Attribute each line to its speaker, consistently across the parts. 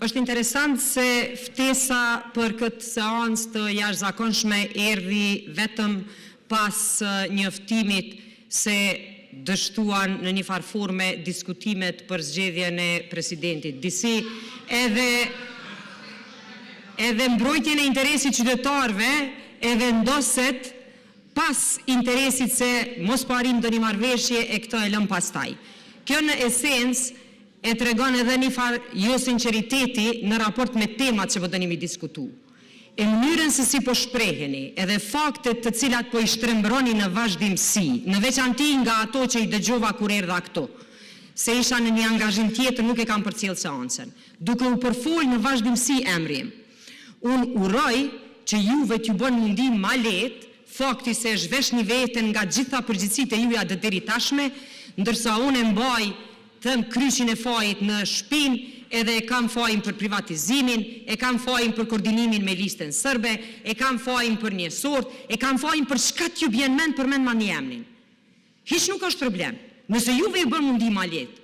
Speaker 1: Është interesant se ftesa për këtë seancë të jashtëzakonshme erdhi vetëm pas njoftimit se dështuan në një farë forme diskutimet për zgjedhjen e presidentit. Disi edhe mbrojtjen e interesit qytetarëve e vendoset pas interesit se mos po arrim ndonjë marrëveshje e këtë e lëm pastaj. Kjo në esencë e tregon edhe një farë jo sinqeriteti në raport me temat që po dëni mi diskutu. E mënyrën se si po shpreheni edhe faktet të cilat po i shtrembroni në vazhdimsi, në veçanti nga ato që i dëgjova kur erdha këtu, se isha në një angazhim tjetër, nuk e kam përcjell seancën, duke u përfol në vazhdimsi emri. Unë uroj që juve t'ju bën mundim ma lehtë, fakti se zhveshni veten nga gjitha përgjithësitë e juja deri tashme, ndërsa unë e mbaj thëm kryqin e fajit në shpinë, edhe e kam fajin për privatizimin, e kam fajin për koordinimin me listën sërbe, e kam fajin për një sort, e kam fajin për çka t'ju bjen mend për mend ma një emnin. Hiç nuk është problem, nëse juve ju bën mundim ma lehtë,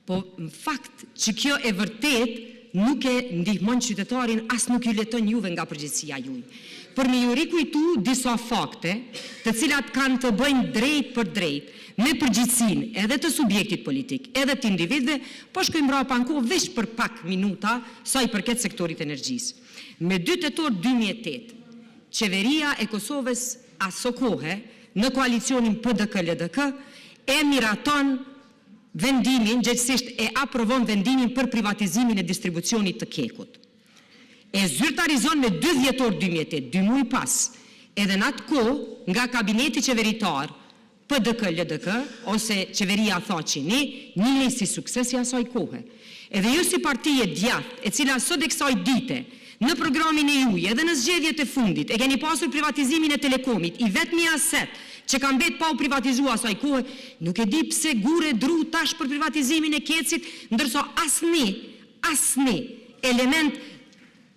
Speaker 1: po në fakt që kjo e vërtet nuk e ndihmon qytetarin, as nuk ju leton juve nga përgjegjësia juaj. Për me ju rikujtu disa fakte, të cilat kanë të bëjnë drejt për drejt, me përgjithësinë edhe të subjektit politik, edhe të individëve, po shkojmë mbrapa në kohë veç për pak minuta sa i përket sektorit energjisë. Me 2 tetor 2008, qeveria e Kosovës aso kohe, në koalicionin PDK-LDK, e miraton vendimin, gjithsesht e aprovon vendimin për privatizimin e distribucionit të kekut. E zyrtarizon me 2 dhjetor 2008, 2 muaj pas, edhe në atë kohë nga kabineti qeveritar, PDK-LDK, ose qeveria tha që një si suksesi asaj kohe. Edhe ju si partije djathtë, e cila sot e kësaj dite, në programin e juaj, edhe në zgjedhjet e fundit, e keni pasur privatizimin e telekomit, i vetmi aset që ka mbet pa u privatizua asaj kohe, nuk e di pse gure dru tash për privatizimin e kecit, ndërsa asni element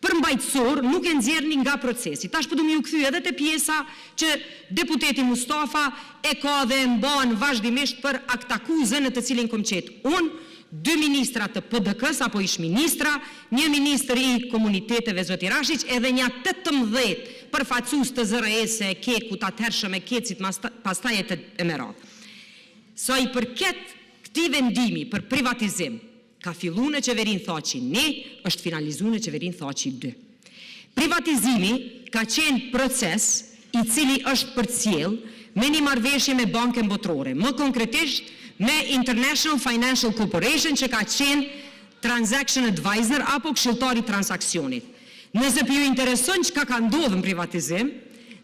Speaker 1: përmbajtësor nuk e nxjerrni nga procesi. Tash po du më ju kthy edhe te pjesa që deputeti Mustafa e ka dhe e mban vazhdimisht për aktakuzën në të cilin kom qetë unë, 2 ministra të PDK-s apo ish ministra, një ministër i komuniteteve zoti Rashić, edhe një 18 përfaqësues të ZRS-e, Kekut, atëhershëm e Kecit, pastaj e Merat. Sa i përket këtij vendimi për privatizim, ka fillu në qeverin Thaçi 1, është finalizu në qeverin Thaçi 2. Privatizimi ka qenë proces i cili është përcjell me një marrëveshje me bankën botërore, më konkretisht me International Financial Corporation që ka qenë transaction advisor apo këshilltari transaksionit. Nëse për ju intereson çka ka ndodhur në privatizim,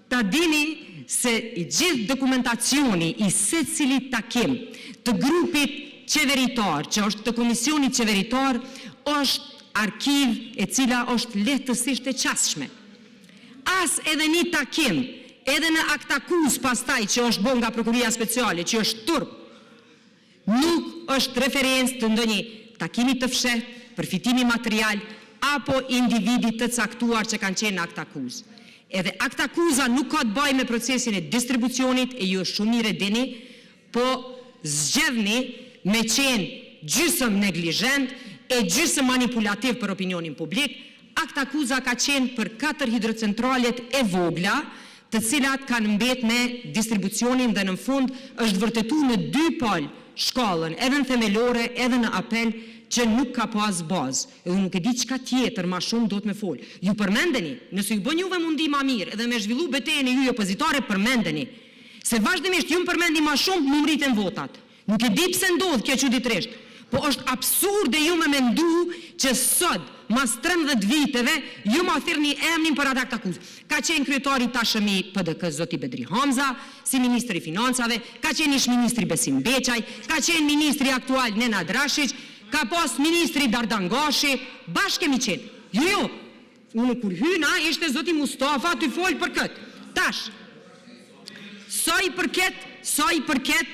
Speaker 1: ta dini se i gjithë dokumentacioni i secilit takim të grupit qeveritar, që është të komisionit qeveritar, është arkiv e cila është lehtësisht e qasshme. As edhe një takim, edhe në aktakuz pastaj që është bën nga prokuria speciale, që është turp, nuk është referencë të ndonjë takimit të fshehtë, përfitimi material, apo individit të caktuar që kanë qenë në aktakuz. Edhe aktakuza nuk ka të bëjë me procesin e distribucionit, e ju është shumë mirë e dini, po zgjedhni me qenë gjysëm neglizhent e gjysëm manipulativ për opinionin publik. Aktakuza ka qenë për 4 hidrocentralet e vogla, të cilat kanë mbet me distribucionin dhe në fund është vërtetu në 2 palë shkallën, edhe në themelore, edhe në apel, që nuk ka pas bazë. Edhe nuk e di çka tjetër ma shumë do të me folë. Ju përmendeni, nëse ju bën juve mundi ma mirë, edhe me zhvillu betejën e ju opozitare, përmendeni. Se vazhdimisht ju më përmendi ma shumë, më mriten votat. Nuk e di pse ndodh kjo çuditërisht, po është absurde ju me mendu që sot, mas 13 viteve, ju ma thirrni emrin për atë aktakuzë. Ka qenë kryetari tashëm i PDK zoti Bedri Hamza, si ministri i financave, ka qenë ish ministri Besim Beçaj, ka qenë ministri aktual Nenad Rashić, ka pas ministri Dardan Gashi, bashkë kemi qenë. Jo, unë kur hyna ishte zoti Mustafa të fol për këtë. Tash, sa i përket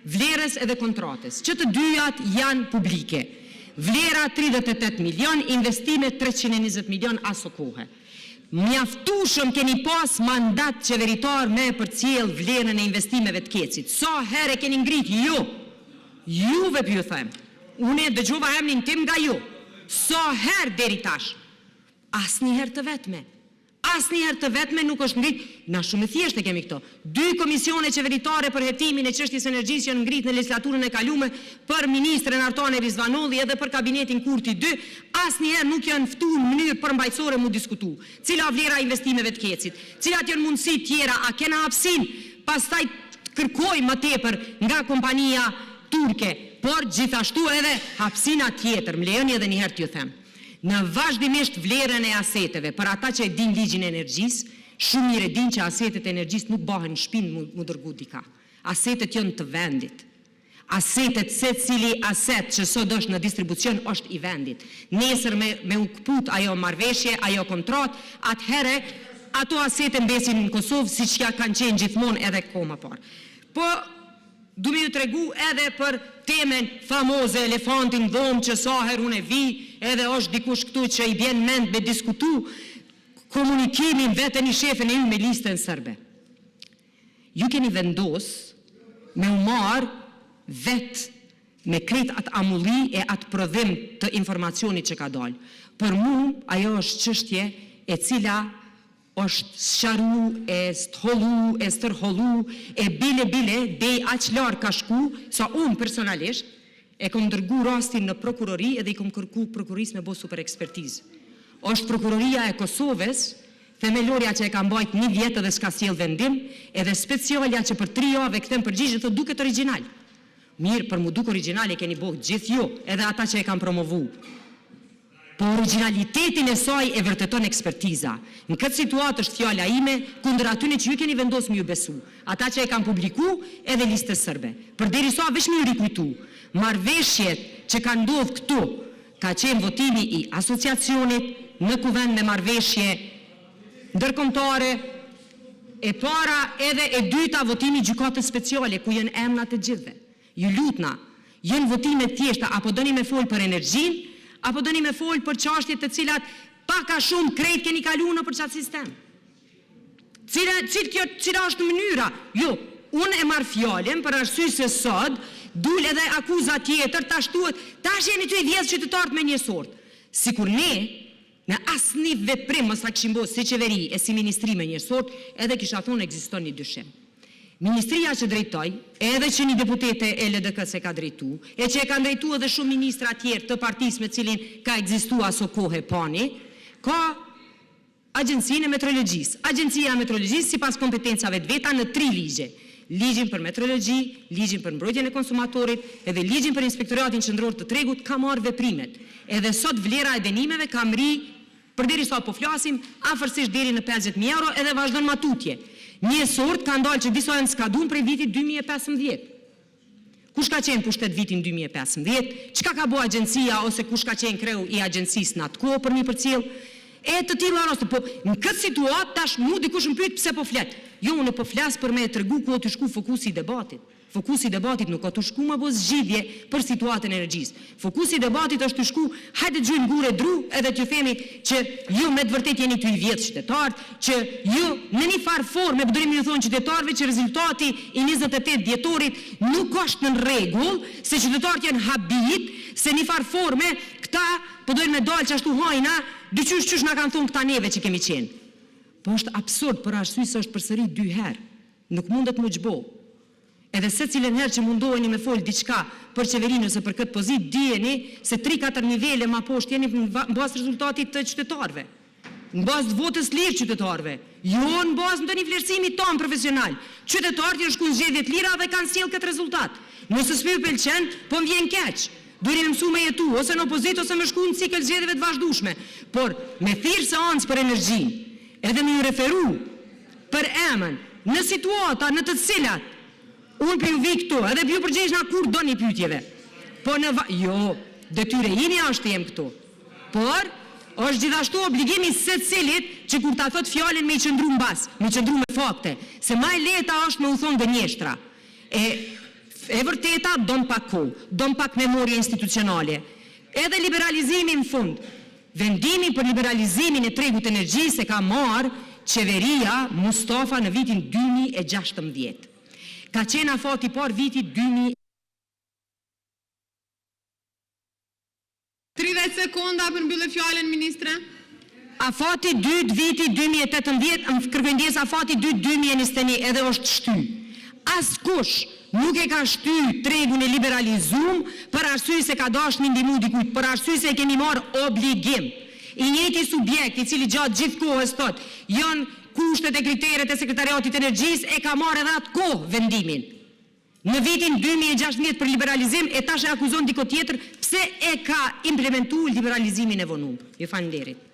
Speaker 1: vlerës edhe kontratës, që të dyjat janë publike. Vlera 38 milion, investime 320 milion aso kohë. Mjaftueshëm keni pas mandat qeveritar me përcjell vlerën e investimeve të Kecit. Sa herë keni ngrit? Jo. Juve për ju them. Unë dëgjova emrin tim nga ju. Sa herë deri tash? Asnjëherë të vetme. Asnjëherë të vetme nuk është ngrit, na shumë thjesht e kemi këto. 2 komisione qeveritare për hetimin e çështjes energjisë janë ngrit në legislaturën e kaluar për ministren Artone Rizvanolli edhe për kabinetin Kurti 2, asnjëherë nuk janë ftuar në mënyrë përmbajtësore mu diskutu. Cila vlera e investimeve të Kecit, cilat janë mundësitë tjera, a kena hapësinë, pastaj kërkoj më tepër nga kompania turke, por gjithashtu edhe hapësina tjetër, më lejoni edhe një herë t'ju them. Në vazhdimisht vlerën e aseteve, për ata që e din ligjin e energjisë, shumë mirë e din që asetet e energjisë nuk bëhen në shpinë mu dërgu dika. Asetet janë të vendit. Asetet, se cili aset që sot është në distribucion është i vendit. Nesër me u këput ajo marrëveshje, ajo kontrat, atëhere ato asete mbesin në Kosovë, si që kanë qenë gjithmonë edhe koma parë. Po, du me ju tregu edhe për temen famoze elefantin dhomë që sa her unë e vi, edhe është dikush këtu që i bjen mend me diskutu komunikimin vetë një shefën e ju me listën sërbe. Ju keni vendos me u marë vetë me krejt atë amulli e atë prodhim të informacionit që ka dalë. Për mu, ajo është çështje e cila është sharu, e sthollu, e stërhollu, e bile, dej aq larë ka shku, sa unë personalisht, e kom dërgu rastin në prokurori edhe i kom kërku prokuris me bo super ekspertizë. Është prokuroria e Kosovës, themelorja që e ka mbajt 1 vjetë dhe s'ka sjell vendim, edhe specialja që për 3 javë e këthem përgjishën të duket original. Mirë, për mu duk original e keni bohë gjithë jo, edhe ata që e kam promovu. Po originalitetin e saj e vërteton ekspertiza. Në këtë situatë është fjala ime, kundër atyne që ju keni vendosur më ju besu. Ata që e kanë publiku edhe listës sërbe. Përderisa veç më ju rikujtu, marrëveshjet që kanë ndodhur këtu, ka qenë votimi i asociacionit në kuvend me marrëveshje ndërkombëtare, e para edhe e dyta votimi gjykatës speciale ku janë emrat e gjithëve. Ju lutna, janë votime thjeshta, apo doni me fol për energjinë, apo doni me folë për çështjet të cilat paka shumë krejt keni kalu në për qatë sistem. Cila është mënyra? Jo, unë e marë fjallën për arsye se sot, dul edhe akuza tjetër, tash jeni të i 10 qytetarët me një sort. Sikur ne, në asë një veprim mësa këshim bo si qeveri e si ministri me një sort, edhe kisha thonë ekziston një dyshim. Ministria që drejtoj, edhe që një deputete e LDK se ka drejtu, e që e ka drejtu edhe shumë ministra tjerë të partisë me cilin ka egzistu aso kohë e pani, ka Agjencinë e Metrologjisë. Agjencia e Metrologjisë si pas kompetencave të veta në 3 ligje. Ligjin për metrologji, ligjin për mbrojtjen e konsumatorit, edhe ligjin për inspektoratin qendror të tregut ka marrë veprimet. Edhe sot vlera e denimeve ka mri, përderisa po flasim, afërsisht deri në 50.000 euro edhe vazhdon matutje. Një sort ka ndalë që disa janë skadun prej vitit 2015. Kush ka qenë pushtet vitin 2015? Çka ka bo agjencia ose kush ka qenë kreu i agjencisë në atë kohë për mi përcjell? E të tilla raste, po në këtë situatë tash mu dikush më pyet pse po flet. Jo, unë po flas për me tregu ku të shku fokusi i debatit. Fokusi i debatit nuk ka të shku më bo zgjidhje për situatën e energjisë. Fokusi i debatit është të shku, hajde gjujmë gure dru, edhe t'ju themi që ju me të vërtet jeni të i vjetë qytetarët, që ju në një farë forme, përdojmë ju thonë qytetarëve që rezultati i 28 dhjetorit nuk është në rregull, se qytetarët janë habit, se një farë forme, këta përdojmë me dalë që ashtu hajna, dyqysh qysh na kanë thonë këta neve që kemi qenë. Po është absurd për arsye se është përsëri 2 herë. Nuk mundet më gjbo. Edhe se cilën herë që mundoheni me folë diçka për qeverinë ose për këtë pozit, dijeni se 3-4 nivele ma poshtë jeni në bazë rezultatit të qytetarëve. Në bazë të votës lirë qytetarëve. Jo në bazë në një vlerësimi tonë profesional. Qytetarët janë shku në zgjedhjet lira dhe kanë sjellë këtë rezultat. Nëse s'më pëlqen, po më vjen keq. Duhet të mësoj me jetu, ose në opozitë ose me shku në cikël zgjedhjeve të vazhdueshme. Por me thirrë seancë për energjinë, edhe me ju referu për emën në situata në të cilat unë për ju vi këtu, edhe për ju përgjesh nga kur do një pytjeve. Po në jo, detyre jini është jem këtu. Por, është gjithashtu obligimi se cilit që kur ta thot fjallin me i qëndru në bas, me i qëndru me fakte, se ma e leta është me u thonë gënjeshtra. E vërteta, don pak kohë, don pak memorie institucionale. Edhe liberalizimi në fund, vendimi për liberalizimin e tregut energjisë e ka marë qeveria Mustafa në vitin 2016. Ka qenë afati par vitit 2000.
Speaker 2: 30 sekundë. nda përmbyllë fjalën, ministre?
Speaker 1: Afati 2 viti 2018, më kërkoj ndjes afati 2 2021 edhe është shty. Askush nuk e ka shty tregun e liberalizum për arsye se ka dashur një ndihmë dikujt, për arsye se e kemi marrë obligim. I njëjti subjekt i cili gjatë gjithë kohës thot, janë kushtet e kriteret e Sekretariatit Energjisë, e ka marrë edhe atë kohë vendimin. Në vitin 2016 për liberalizim e tash e akuzon diko tjetër pse e ka implementuar liberalizimin e vonum. Ju falenderit.